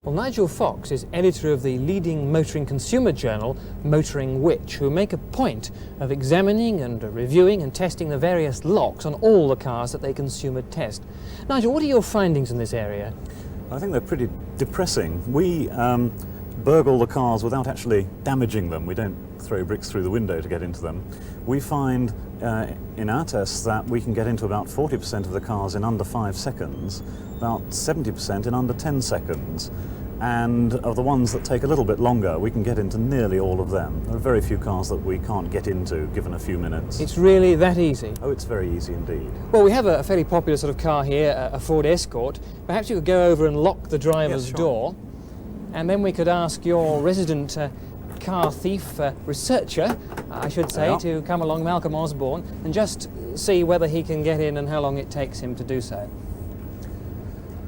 Well, Nigel Fox is editor of the leading motoring consumer journal, Motoring Which, who make a point of examining and reviewing and testing the various locks on all the cars that they consumer test. Nigel, what are your findings in this area? I think they're pretty depressing. We burgle the cars without actually damaging them. We don't throw bricks through the window to get into them. We find in our tests that we can get into about 40% of the cars in under 5 seconds, about 70% in under 10 seconds. And of the ones that take a little bit longer, we can get into nearly all of them. There are very few cars that we can't get into given a few minutes. It's really that easy? Oh, it's very easy indeed. Well, we have a fairly popular sort of car here, a Ford Escort. Perhaps you could go over and lock the driver's door, and then we could ask your resident car thief researcher, I should say, to come along, Malcolm Osborne, and just see whether he can get in and how long it takes him to do so.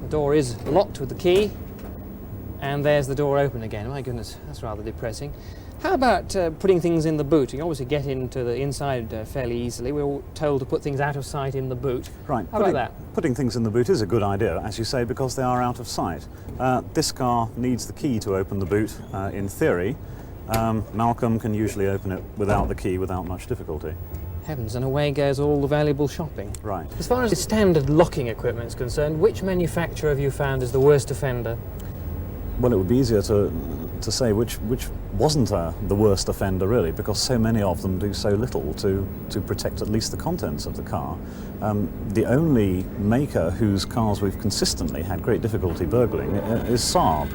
The door is locked with the key. And there's the door open again. My goodness, that's rather depressing. How about putting things in the boot? You can obviously get into the inside fairly easily. We're all told to put things out of sight in the boot. Right. How about that? Putting things in the boot is a good idea, as you say, because they are out of sight. This car needs the key to open the boot, in theory. Malcolm can usually open it without the key, without much difficulty. Heavens, and away goes all the valuable shopping. Right. As far as the standard locking equipment is concerned, which manufacturer have you found is the worst offender? Well, it would be easier to say which wasn't the worst offender, really, because so many of them do so little to protect at least the contents of the car. The only maker whose cars we've consistently had great difficulty burgling is Saab.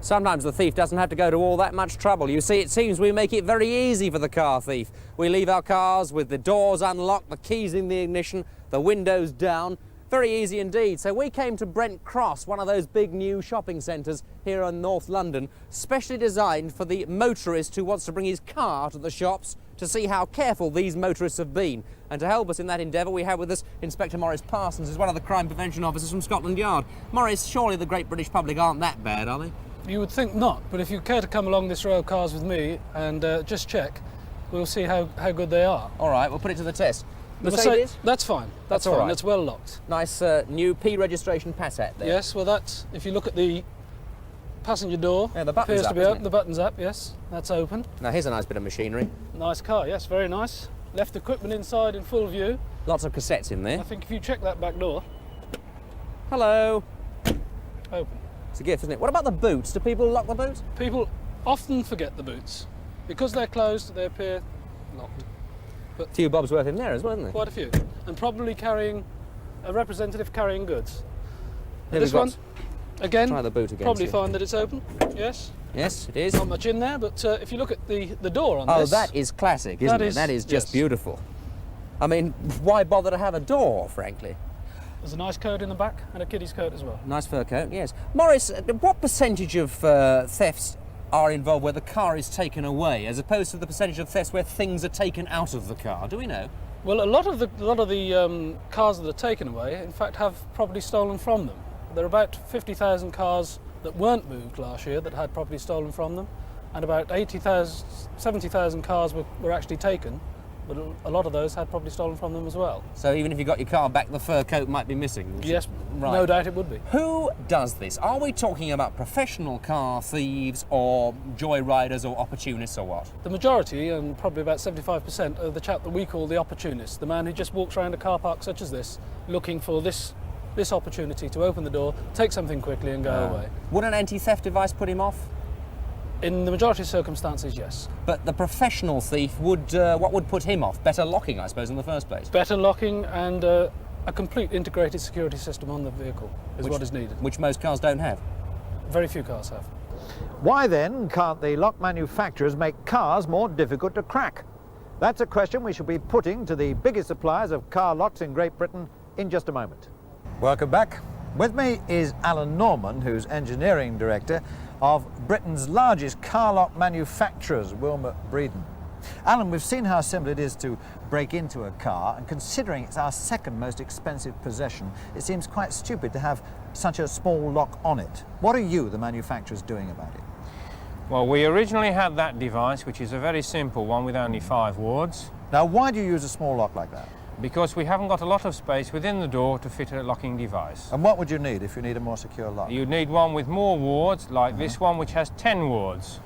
Sometimes the thief doesn't have to go to all that much trouble. You see, it seems we make it very easy for the car thief. We leave our cars with the doors unlocked, the keys in the ignition, the windows down. Very easy indeed. So we came to Brent Cross, one of those big new shopping centres here in North London, specially designed for the motorist who wants to bring his car to the shops to see how careful these motorists have been. And to help us in that endeavour, we have with us Inspector Maurice Parsons, who's one of the crime prevention officers from Scotland Yard. Maurice, surely the great British public aren't that bad, are they? You would think not, but if you care to come along this row of cars with me and just check, we'll see how good they are. All right, we'll put it to the test. Mercedes? That's fine. That's all fine. right. That's well locked. Nice new P registration Passat there. Yes, well that's, if you look at the passenger door, yeah, the button's appears up, to be isn't open. it? The button's up, yes. That's open. Now here's a nice bit of machinery. Nice car, yes, very nice. Left equipment inside in full view. Lots of cassettes in there. I think if you check that back door. Hello. Open. It's a gift, isn't it? What about the boots? Do people lock the boots? People often forget the boots. Because they're closed, they appear locked. A few bobs worth in there as well, isn't there? Quite a few. And probably carrying a representative carrying goods. Here This we've one, got- again, Try the boot again. probably see. find that it's open. Yes. Yes, it is. Not much in there, but if you look at the door on Oh, this... that is classic, isn't it? That is just yes. beautiful. I mean, why bother to have a door, frankly? There's a nice coat in the back and a kiddie's coat as well. Nice fur coat, yes. Maurice, what percentage of thefts are involved where the car is taken away, as opposed to the percentage of thefts where things are taken out of the car? Do we know? Well, a lot of the cars that are taken away, in fact, have property stolen from them. There are about 50,000 cars that weren't moved last year that had property stolen from them, and about 70,000 cars were actually taken, but a lot of those had property stolen from them as well. So even if you got your car back, the fur coat might be missing? Yes, Right. no doubt it would be. Who does this? Are we talking about professional car thieves or joyriders or opportunists or what? The majority, and probably about 75%, are the chap that we call the opportunist, the man who just walks around a car park such as this, looking for this opportunity to open the door, take something quickly and go away. Would an anti-theft device put him off? In the majority of circumstances, yes. But the professional thief would, what would put him off? Better locking, I suppose, in the first place. Better locking and a complete integrated security system on the vehicle is what is needed. Which most cars don't have. Very few cars have. Why then can't the lock manufacturers make cars more difficult to crack? That's a question we shall be putting to the biggest suppliers of car locks in Great Britain in just a moment. Welcome back. With me is Alan Norman, who's engineering director of Britain's largest car lock manufacturers, Wilmot Breedon. Alan, we've seen how simple it is to break into a car, and considering it's our second most expensive possession, it seems quite stupid to have such a small lock on it. What are you, the manufacturers, doing about it? Well, we originally had that device, which is a very simple one with only 5 wards. Now, why do you use a small lock like that? because we haven't got a lot of space within the door to fit a locking device. And what would you need if you need a more secure lock? You'd need one with more wards, like this one, which has 10 wards.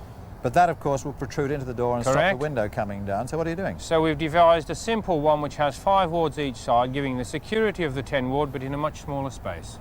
But that, of course, will protrude into the door and stop Correct. the window coming down. So what are you doing? So we've devised a simple one which has 5 wards each side, giving the security of the 10 ward, but in a much smaller space.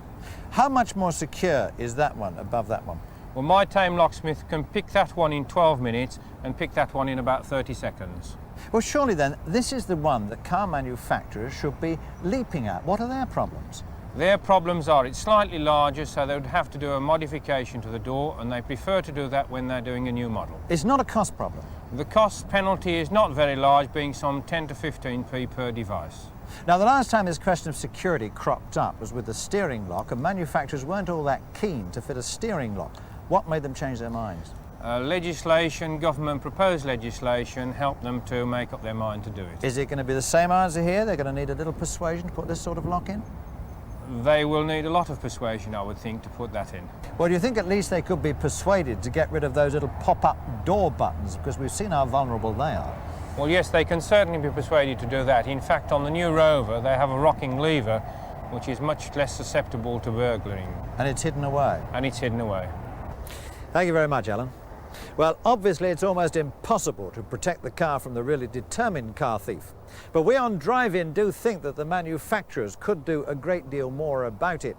How much more secure is that one above that one? Well, my tame locksmith can pick that one in 12 minutes and pick that one in about 30 seconds. Well, surely then, this is the one that car manufacturers should be leaping at. What are their problems? Their problems are it's slightly larger, so they would have to do a modification to the door, and they prefer to do that when they're doing a new model. It's not a cost problem. The cost penalty is not very large, being some 10 to 15p per device. Now, the last time this question of security cropped up was with the steering lock, and manufacturers weren't all that keen to fit a steering lock. What made them change their minds? Legislation, government proposed legislation, helped them to make up their mind to do it. Is it going to be the same answer here? They're going to need a little persuasion to put this sort of lock in? They will need a lot of persuasion, I would think, to put that in. Well, do you think at least they could be persuaded to get rid of those little pop-up door buttons, because we've seen how vulnerable they are? Well, yes, they can certainly be persuaded to do that. In fact, on the new Rover, they have a rocking lever, which is much less susceptible to burglaring. And it's hidden away. And it's hidden away. Thank you very much, Alan. Well, obviously it's almost impossible to protect the car from the really determined car thief. But we on Drive-In do think that the manufacturers could do a great deal more about it.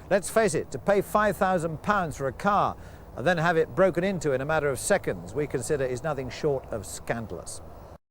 Let's face it, to pay £5,000 for a car and then have it broken into in a matter of seconds, we consider is nothing short of scandalous.